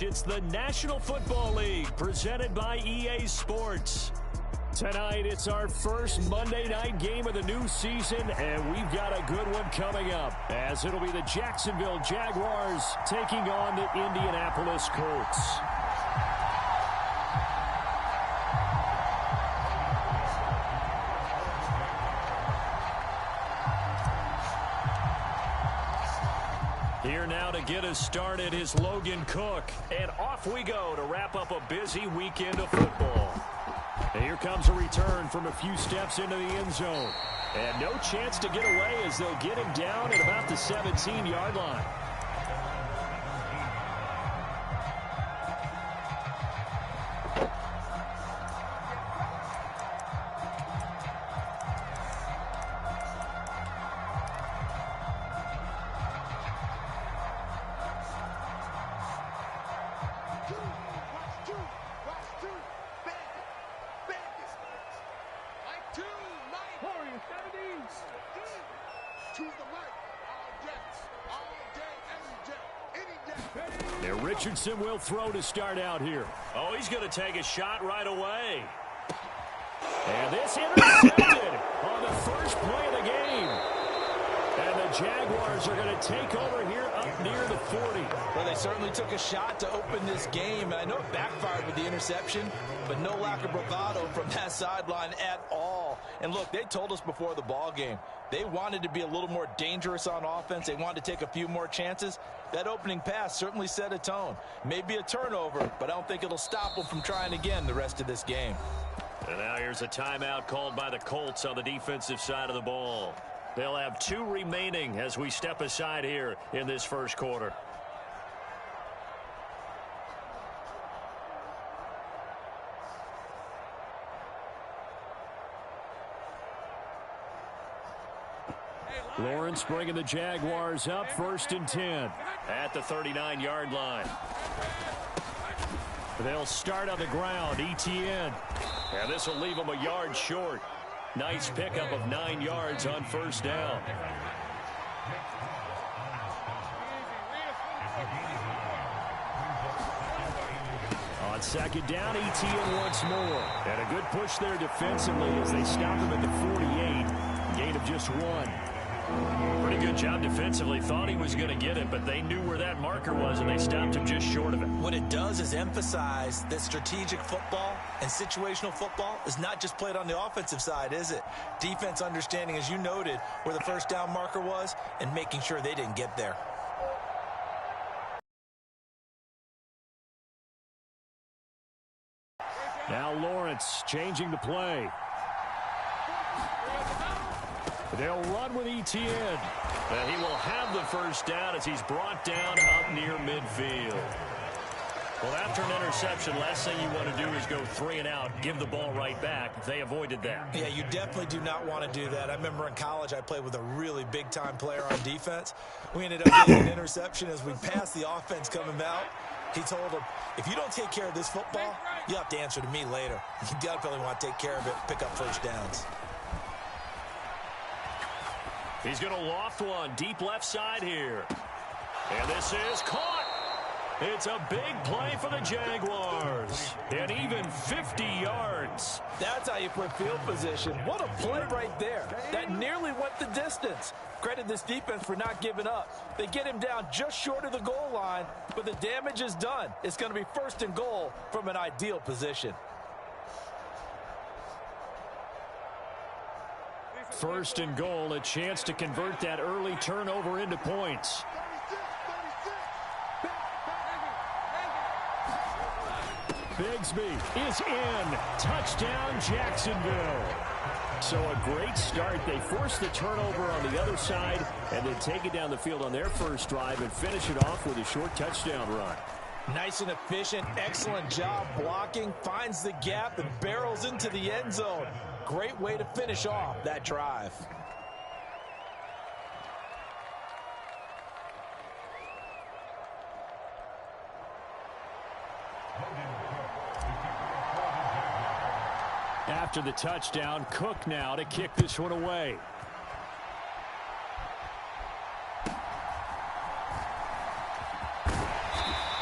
It's the National Football League presented by EA Sports. Tonight, it's our first Monday night game of the new season, and we've got a good one coming up, as it'll be the Jacksonville Jaguars taking on the Indianapolis Colts. Here now to get us started is Logan Cook. And off we go to wrap up a busy weekend of football. And here comes a return from a few steps into the end zone. And no chance to get away as they'll get him down at about the 17-yard line. Richardson will throw to start out here. Oh, he's going to take a shot right away. And this intercepted on the first play of the game. And the Jaguars are going to take over here up near the 40. Well, they certainly took a shot to open this game. I know it backfired with the interception, but no lack of bravado from that sideline at all. And look, they told us before the ball game, they wanted to be a little more dangerous on offense. They wanted to take a few more chances. That opening pass certainly set a tone. Maybe a turnover, but I don't think it'll stop them from trying again the rest of this game. And now here's a timeout called by the Colts on the defensive side of the ball. They'll have 2 remaining as we step aside here in this first quarter. Lawrence bringing the Jaguars up 1st and 10 at the 39-yard line. They'll start on the ground. Etienne. And this will leave them a yard short. Nice pickup of 9 yards on first down. On second down, Etienne once more. And a good push there defensively as they stop him at the 48. Gain of just 1. Pretty good job defensively. Thought he was going to get it, but they knew where that marker was, and they stopped him just short of it. What it does is emphasize that strategic football and situational football is not just played on the offensive side, is it? Defense understanding, as you noted, where the first down marker was and making sure they didn't get there. Now Lawrence changing the play. They'll run with Etienne. And he will have the first down as he's brought down up near midfield. Well, after an interception, last thing you want to do is go 3 and out, give the ball right back. They avoided that. Yeah, you definitely do not want to do that. I remember in college I played with a really big-time player on defense. We ended up getting an interception as we passed the offense coming out. He told him, if you don't take care of this football, you have to answer to me later. You definitely want to take care of it, pick up first downs. He's going to loft one deep left side here. And this is caught. It's a big play for the Jaguars. And even 50 yards. That's how you put field position. What a play right there. That nearly went the distance. Credit this defense for not giving up. They get him down just short of the goal line, but the damage is done. It's going to be 1st and goal from an ideal position. 1st and goal, a chance to convert that early turnover into points. Bigsby is in. Touchdown, Jacksonville. So a great start. They force the turnover on the other side and then take it down the field on their first drive and finish it off with a short touchdown run. Nice and efficient, excellent job blocking, finds the gap and barrels into the end zone. Great way to finish off that drive. After the touchdown, Cook now to kick this one away.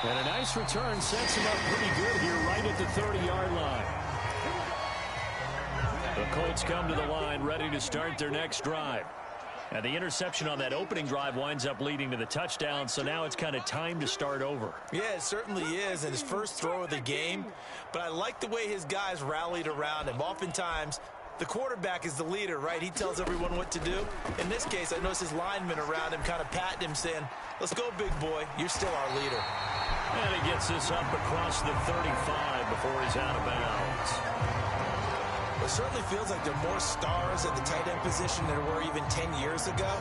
And a nice return sets him up pretty good here right at the 30-yard line. The Colts come to the line ready to start their next drive. And the interception on that opening drive winds up leading to the touchdown, so now it's kind of time to start over. Yeah, it certainly is, and his first throw of the game. But I like the way his guys rallied around him. Oftentimes, the quarterback is the leader, right? He tells everyone what to do. In this case, I noticed his linemen around him kind of patting him, saying, "Let's go, big boy. You're still our leader." And he gets this up across the 35 before he's out of bounds. It certainly feels like there are more stars at the tight end position than there were even 10 years ago.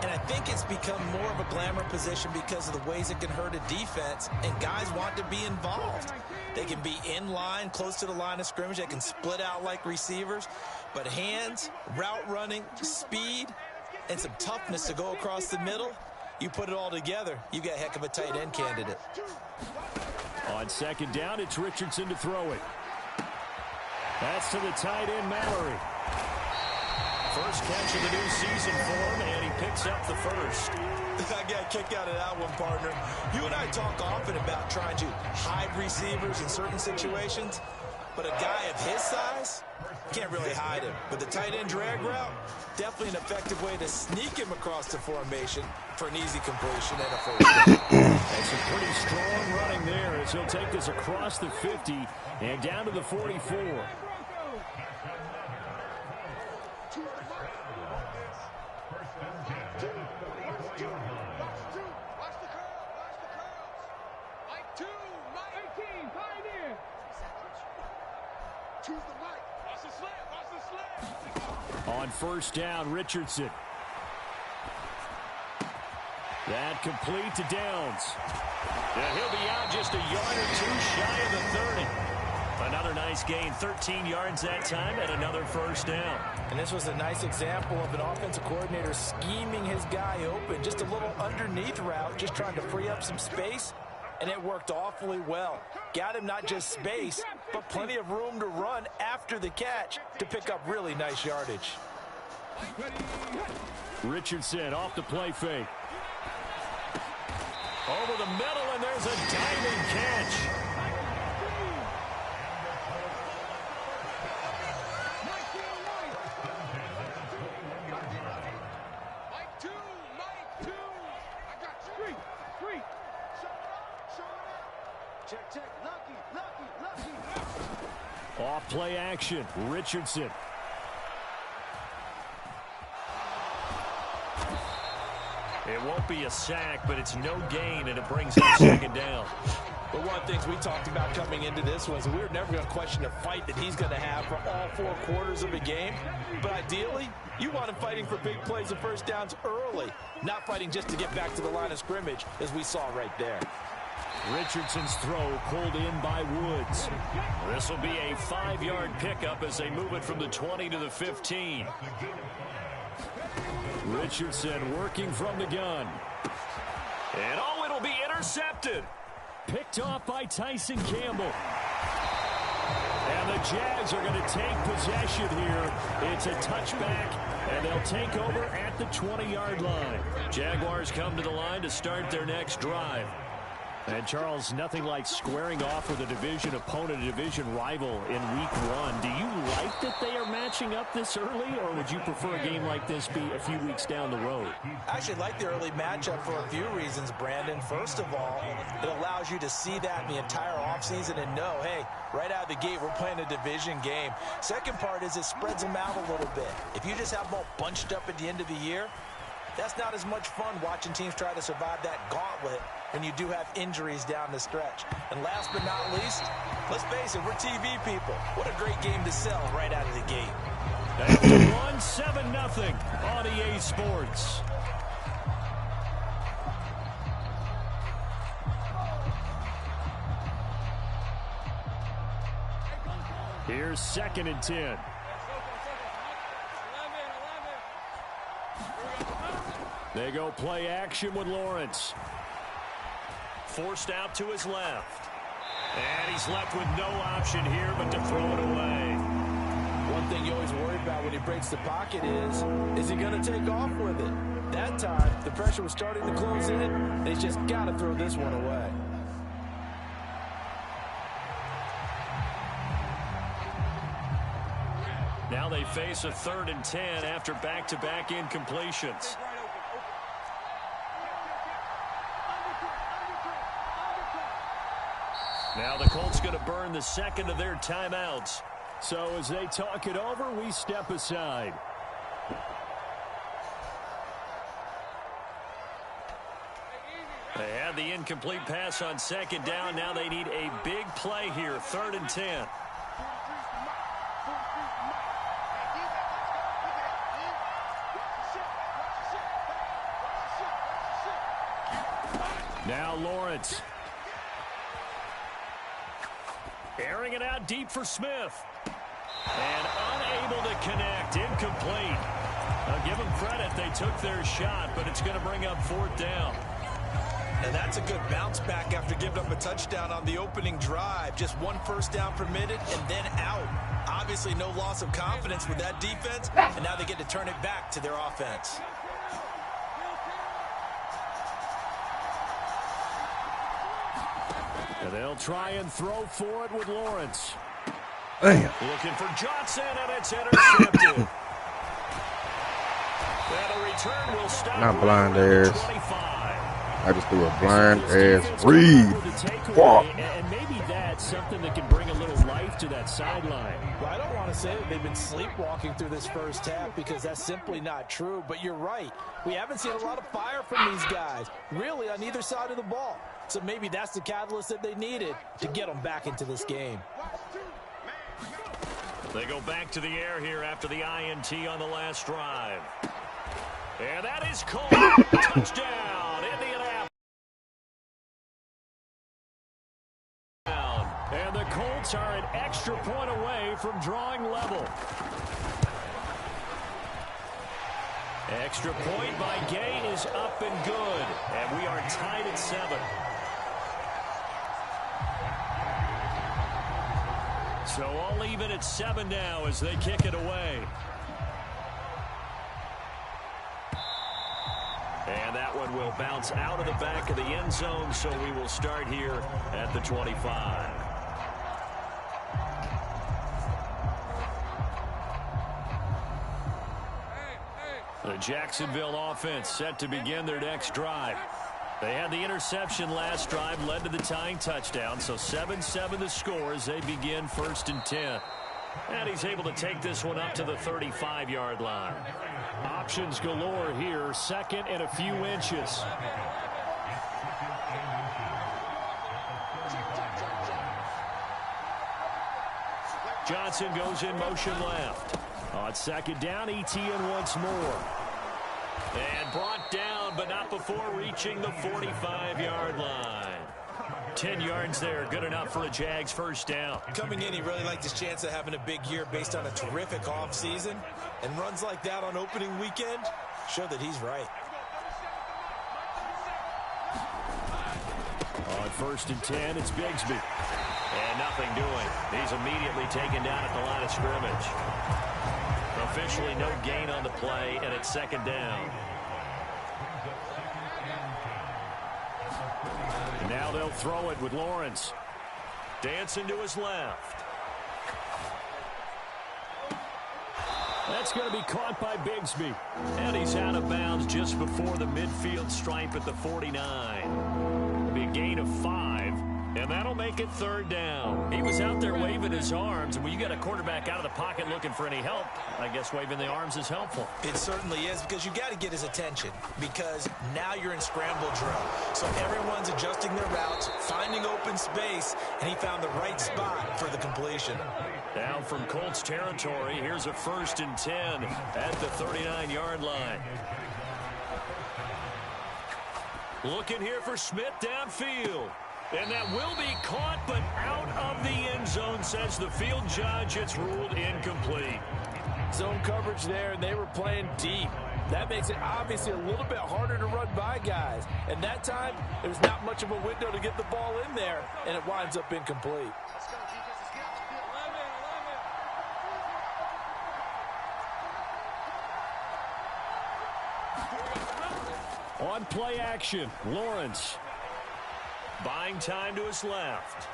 And I think it's become more of a glamour position because of the ways it can hurt a defense, and guys want to be involved. They can be in line, close to the line of scrimmage. They can split out like receivers. But hands, route running, speed, and some toughness to go across the middle, you put it all together, you got a heck of a tight end candidate. On second down, it's Richardson to throw it. That's to the tight end, Mallory. First catch of the new season for him, and he picks up the first. I got a kick out of that one, partner. You and I talk often about trying to hide receivers in certain situations, but a guy of his size can't really hide him. But the tight end drag route, definitely an effective way to sneak him across the formation for an easy completion and a first down. That's a pretty strong running there as he'll take this across the 50 and down to the 44. On first down, Richardson. That complete to Downs. And he'll be out just a yard or two shy of the 30. Another nice gain, 13 yards that time, and another first down. And this was a nice example of an offensive coordinator scheming his guy open. Just a little underneath route, just trying to free up some space, and it worked awfully well. Got him not just space, but plenty of room to run after the catch to pick up really nice yardage. Richardson off the play fake. Over the middle, and there's a diving catch. Off play action, Richardson. It won't be a sack, but it's no gain, and it brings up second down. But one of the things we talked about coming into this was we were never going to question the fight that he's going to have for all 4 quarters of a game. But ideally, you want him fighting for big plays and first downs early, not fighting just to get back to the line of scrimmage, as we saw right there. Richardson's throw pulled in by Woods. This will be a 5-yard pickup as they move it from the 20 to the 15. Richardson working from the gun. And oh, it'll be intercepted. Picked off by Tyson Campbell. And the Jags are going to take possession here. It's a touchback, and they'll take over at the 20-yard line. Jaguars come to the line to start their next drive. And, Charles, nothing like squaring off with a division opponent, a division rival in week 1. Do you like that they are matching up this early, or would you prefer a game like this be a few weeks down the road? I actually like the early matchup for a few reasons, Brandon. First of all, it allows you to see that in the entire offseason and know, hey, right out of the gate, we're playing a division game. Second part is it spreads them out a little bit. If you just have them all bunched up at the end of the year, that's not as much fun watching teams try to survive that gauntlet when you do have injuries down the stretch. And last but not least, let's face it, we're TV people. What a great game to sell right out of the gate. After 1-7-0 on EA Sports. Here's 2nd and 10. They go play action with Lawrence. Forced out to his left. And he's left with no option here but to throw it away. One thing you always worry about when he breaks the pocket is he going to take off with it? That time, the pressure was starting to close in, and he's just got to throw this one away. Now they face a 3rd and 10 after back-to-back incompletions. Now the Colts going to burn the 2nd of their timeouts. So as they talk it over, we step aside. They had the incomplete pass on 2nd down. Now they need a big play here, 3rd and 10. Now Lawrence. Airing it out deep for Smith. And unable to connect. Incomplete. I'll give them credit. They took their shot, but it's going to bring up 4th down. And that's a good bounce back after giving up a touchdown on the opening drive. Just 1 first down permitted and then out. Obviously no loss of confidence with that defense, and now they get to turn it back to their offense. And they'll try and throw for it with Lawrence. Damn. Looking for Johnson, and it's intercepted. And the return will stop. Not blind ass. I just threw a blind ass read. Walk. And maybe that's something that can bring a little life to that sideline. Well, I don't want to say that they've been sleepwalking through this first half because that's simply not true. But you're right. We haven't seen a lot of fire from these guys, really, on either side of the ball. So maybe that's the catalyst that they needed to get them back into this game. They go back to the air here after the INT on the last drive. And that is called touchdown, Indianapolis. And the Colts are an extra point away from drawing level. Extra point by Gay is up and good. And we are tied at 7. So all even at 7 now as they kick it away. And that one will bounce out of the back of the end zone, so we will start here at the 25. The Jacksonville offense set to begin their next drive. They had the interception last drive, led to the tying touchdown, so 7-7 the score as they begin 1st and 10. And he's able to take this one up to the 35-yard line. Options galore here, 2nd and a few inches. Johnson goes in motion left. On 2nd down, ETN once more. And brought down, but not before reaching the 45-yard line. 10 yards there, good enough for a Jags first down. Coming in, he really liked his chance of having a big year based on a terrific offseason. And runs like that on opening weekend show that he's right. On 1st and 10, it's Bigsby. And nothing doing. He's immediately taken down at the line of scrimmage. Officially no gain on the play, and it's 2nd down. And now they'll throw it with Lawrence. Dancing to his left. That's going to be caught by Bigsby. And he's out of bounds just before the midfield stripe at the 49. It'll be a gain of 5. And that'll make it 3rd down. He was out there waving his arms, and when you got a quarterback out of the pocket looking for any help, I guess waving the arms is helpful. It certainly is, because you got to get his attention, because now you're in scramble drill. So everyone's adjusting their routes, finding open space, and he found the right spot for the completion. Down from Colts territory, here's a 1st and 10 at the 39-yard line. Looking here for Smith downfield. And that will be caught, but out of the end zone, says the field judge. It's ruled incomplete. Zone coverage there, and they were playing deep. That makes it obviously a little bit harder to run by guys. And that time, there's not much of a window to get the ball in there, and it winds up incomplete. On play action, Lawrence. Buying time to his left.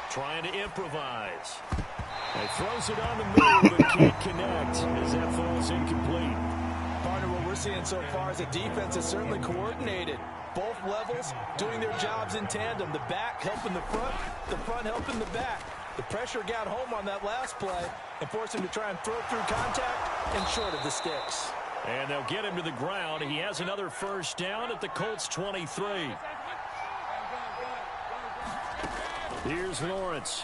Trying to improvise. He throws it on the move, but can't connect as that falls incomplete. Partner, what we're seeing so far is the defense is certainly coordinated. Both levels doing their jobs in tandem. The back helping the front helping the back. The pressure got home on that last play and forced him to try and throw through contact and short of the sticks. And they'll get him to the ground. He has another first down at the Colts 23. Here's Lawrence.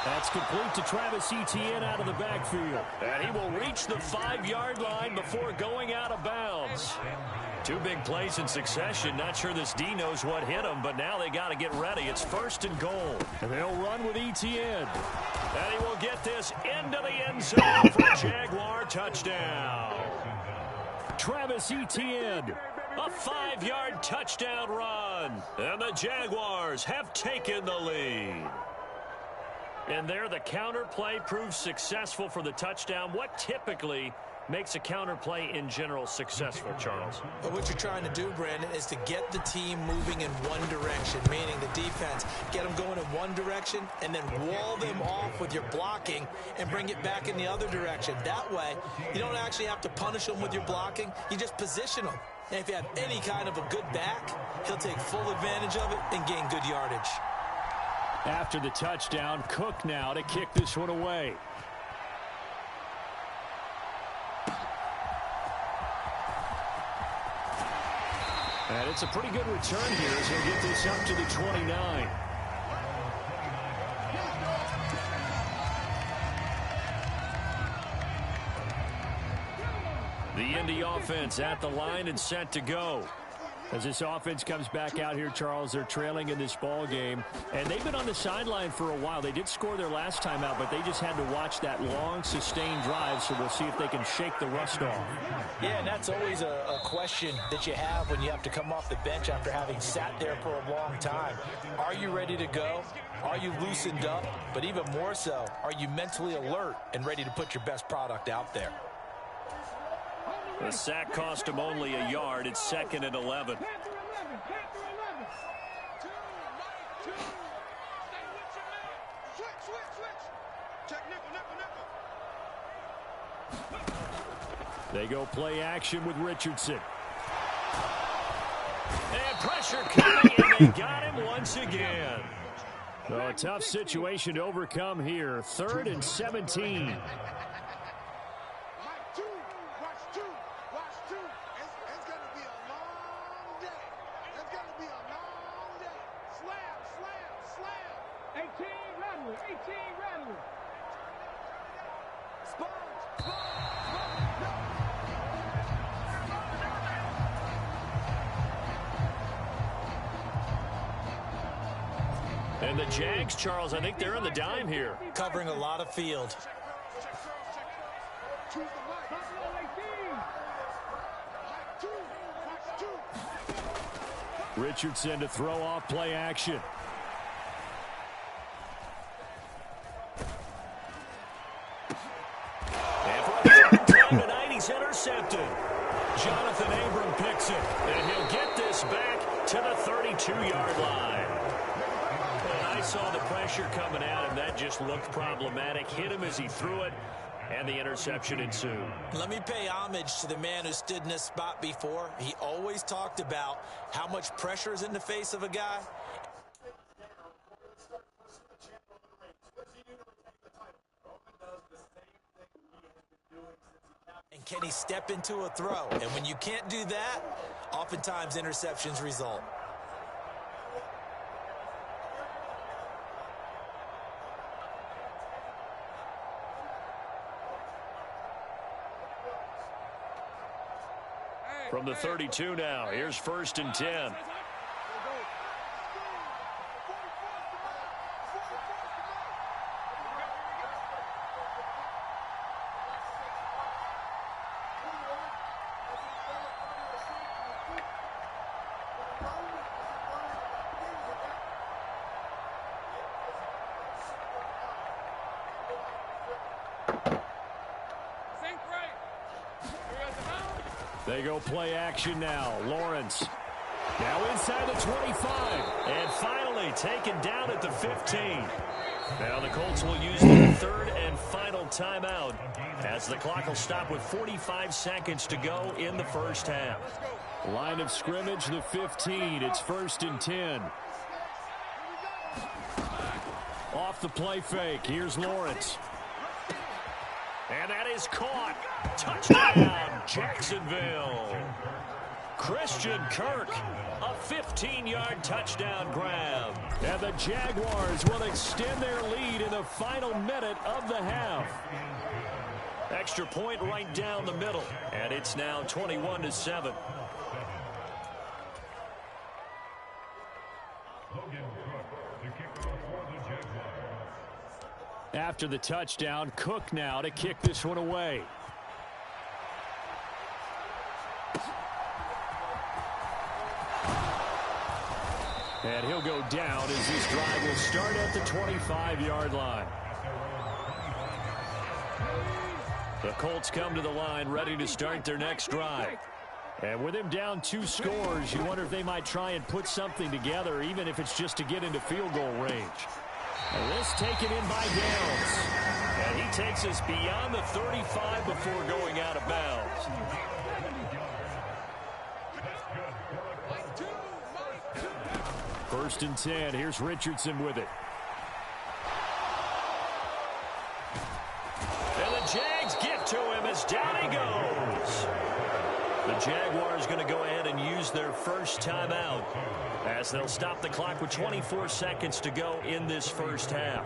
That's complete to Travis Etienne out of the backfield. And he will reach the 5-yard line before going out of bounds. Two big plays in succession. Not sure this D knows what hit him, but now they got to get ready. It's 1st and goal. And they'll run with Etienne. And he will get this into the end zone for a Jaguar touchdown. Travis Etienne, a 5-yard touchdown run. And the Jaguars have taken the lead. And there, the counter play proves successful for the touchdown. What typically makes a counter play in general successful, Charles? But what you're trying to do, Brandon, is to get the team moving in one direction, meaning the defense, get them going in one direction and then wall them off with your blocking and bring it back in the other direction. That way, you don't actually have to punish them with your blocking. You just position them. And if you have any kind of a good back, he'll take full advantage of it and gain good yardage. After the touchdown, Cook now to kick this one away. And it's a pretty good return here as he'll get this up to the 29. The Indy offense at the line and set to go. As this offense comes back out here, Charles, they're trailing in this ball game. And they've been on the sideline for a while. They did score their last time out, but they just had to watch that long, sustained drive, so we'll see if they can shake the rust off. Yeah, and that's always a question that you have when you have to come off the bench after having sat there for a long time. Are you ready to go? Are you loosened up? But even more so, are you mentally alert and ready to put your best product out there? The sack cost him only a yard. It's 2nd and 11. They go play action with Richardson. And pressure coming, and they got him once again. So a tough situation to overcome here. 3rd and 17. And the Jags, Charles, I think they're on the dime here. Covering a lot of field. Richardson to throw off play action. And for a third time tonight, he's intercepted. Jonathan Abram picks it, and he'll get this back to the 32-yard line. And I saw the pressure coming at him. That just looked problematic. Hit him as he threw it, and the interception ensued. Let me pay homage to the man who stood in this spot before. He always talked about how much pressure is in the face of a guy. And can he step into a throw? And when you can't do that, oftentimes interceptions result. From the 32 now, here's 1st and 10. They go play action now. Lawrence now inside the 25. And finally taken down at the 15. Now the Colts will use their 3rd and final timeout as the clock will stop with 45 seconds to go in the first half. Line of scrimmage, the 15. It's 1st and 10. Off the play fake. Here's Lawrence. And that is caught. Touchdown, Jacksonville. Christian Kirk, a 15-yard touchdown grab. And the Jaguars will extend their lead in the final minute of the half. Extra point right down the middle. And it's now 21-7. After the touchdown, Cook now to kick this one away. And he'll go down as this drive will start at the 25-yard line. The Colts come to the line ready to start their next drive. And with him down 2 scores, you wonder if they might try and put something together, even if it's just to get into field goal range. And this taken in by Downs. And he takes us beyond the 35 before going out of bounds. First and 10. Here's Richardson with it. And the Jags get to him as down he goes. The Jaguars going to go ahead and use their first timeout as they'll stop the clock with 24 seconds to go in this first half.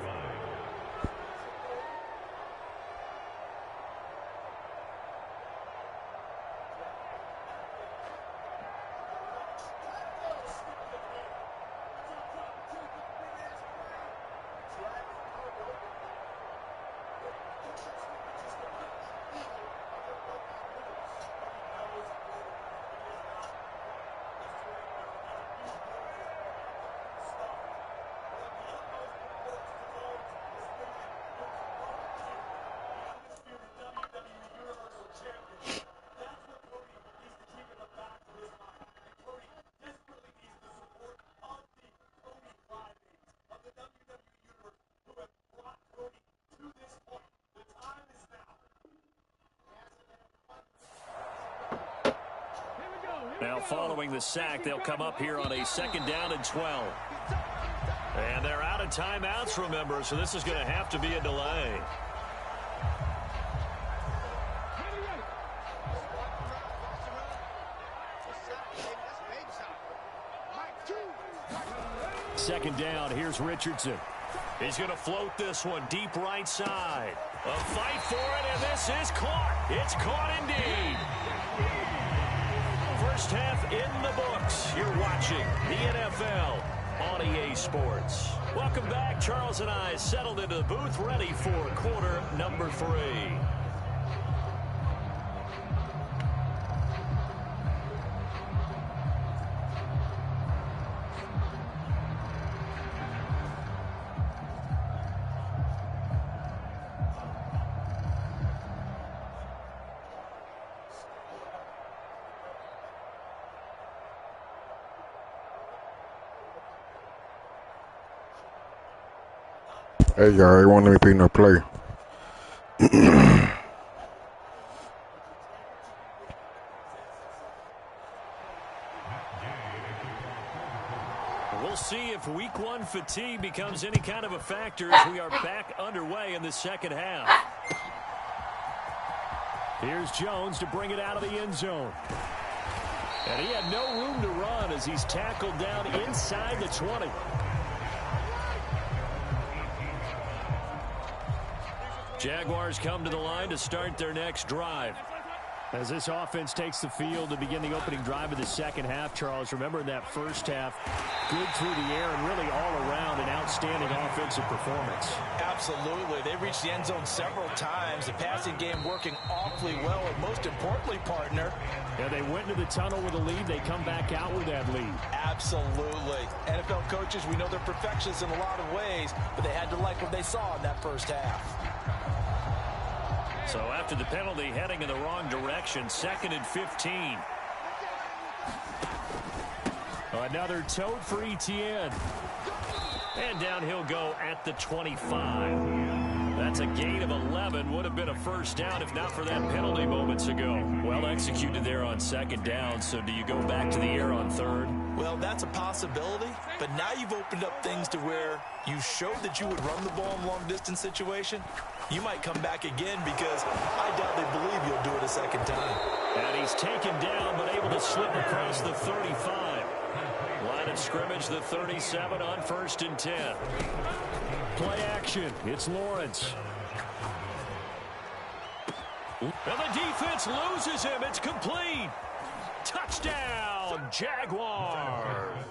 Now following the sack, they'll come up here on a 2nd down and 12. And they're out of timeouts, remember, so this is going to have to be a delay. Second down, here's Richardson. He's going to float this one deep right side. A fight for it, and this is caught. It's caught indeed. First half in the books. You're watching the NFL on EA Sports. Welcome back. Charles and I settled into the booth, ready for quarter number 3. Hey, y'all, they won't let me pick no play. We'll see if week 1 fatigue becomes any kind of a factor as we are back underway in the second half. Here's Jones to bring it out of the end zone. And he had no room to run as he's tackled down inside the 20. Jaguars come to the line to start their next drive. As this offense takes the field to begin the opening drive of the second half, Charles, remember in that first half, good through the air and really all around an outstanding offensive performance. Absolutely. They reached the end zone several times. The passing game working awfully well. And most importantly, partner, yeah, they went into the tunnel with a lead. They come back out with that lead. Absolutely. NFL coaches, we know they're perfectionists in a lot of ways, but they had to like what they saw in that first half. So after the penalty, heading in the wrong direction, 2nd and 15. Another tote for Etienne. And down he'll go at the 25. That's a gain of 11. Would have been a first down if not for that penalty moments ago. Well executed there on 2nd down. So do you go back to the air on 3rd? Well, that's a possibility. But now you've opened up things to where you showed that you would run the ball in long-distance situation. You might come back again because I doubt they believe you'll do it a second time. And he's taken down but able to slip across the 35. Line of scrimmage, the 37 on 1st and 10. Play action. It's Lawrence. And the defense loses him. It's complete. Touchdown, Jaguars.